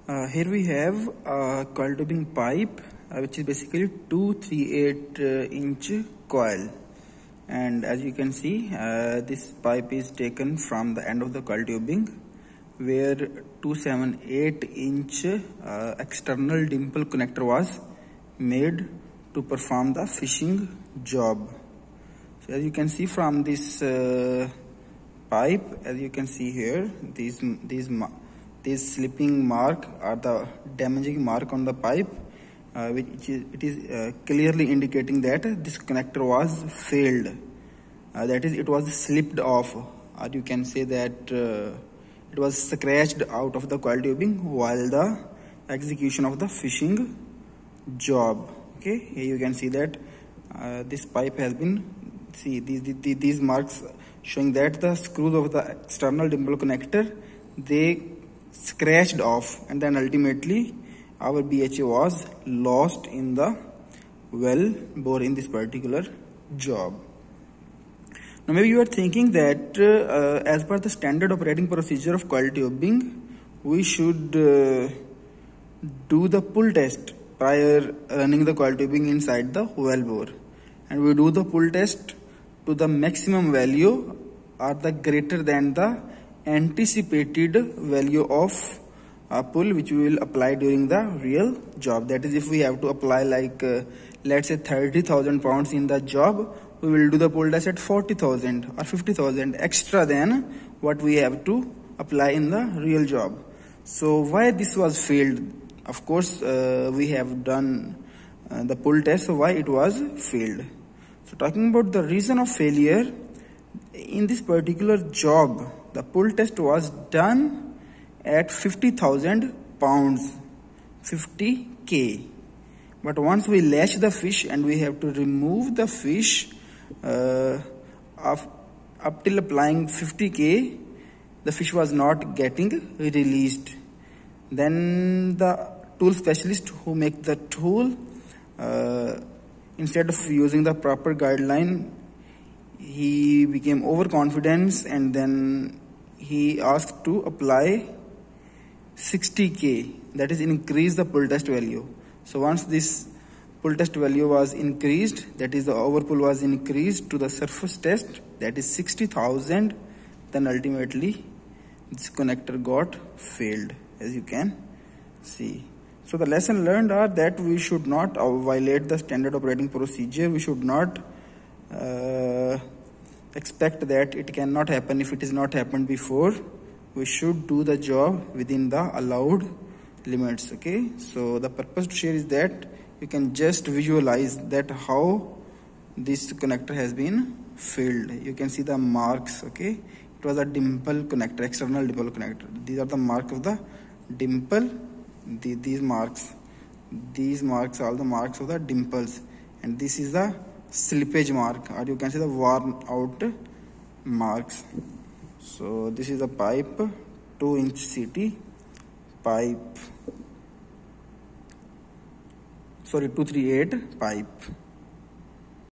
Here we have a coil tubing pipe, which is basically 238 inch coil, and as you can see, this pipe is taken from the end of the coil tubing, where 278 inch external dimple connector was made to perform the fishing job. So as you can see from this pipe, as you can see here, these slipping mark are the damaging mark on the pipe, which is clearly indicating that this connector was failed. That is, it was slipped off, or you can say that it was scratched out of the coil tubing while the execution of the fishing job. Okay, here you can see that this pipe has been, see these marks showing that the screws of the external dimple connector, they scratched off, and then ultimately our BHA was lost in the well bore in this particular job. Now maybe you are thinking that as per the standard operating procedure of coil tubing, we should do the pull test prior running the coil tubing inside the well bore, and we do the pull test to the maximum value or the greater than the anticipated value of pull which we will apply during the real job. That is, if we have to apply like let's say 30,000 pounds in the job, we will do the pull test at 40,000 or 50,000 extra than what we have to apply in the real job. So why this was failed? Of course, we have done the pull test, so why it was failed? So talking about the reason of failure, in this particular job, the pull test was done at 50,000 pounds, 50k. But once we lash the fish and we have to remove the fish up till applying 50k, the fish was not getting released. Then the tool specialist who make the tool, instead of using the proper guideline, he became overconfident, and then he asked to apply 60k, that is increase the pull test value. So once this pull test value was increased, that is the overpull was increased to the surface test, that is 60,000, then ultimately this connector got failed, as you can see. So the lesson learned are that we should not violate the standard operating procedure. We should not expect that it cannot happen if it is not happened before. We should do the job within the allowed limits. Okay, so the purpose to share is that you can just visualize that how this connector has been failed. You can see the marks. Okay, it was a dimple connector, external dimple connector. These are the marks of the dimple. These marks are the marks of the dimples, and this is the slippage mark, or you can say the worn out marks. So this is the pipe, 2 inch CT pipe, sorry 238 pipe.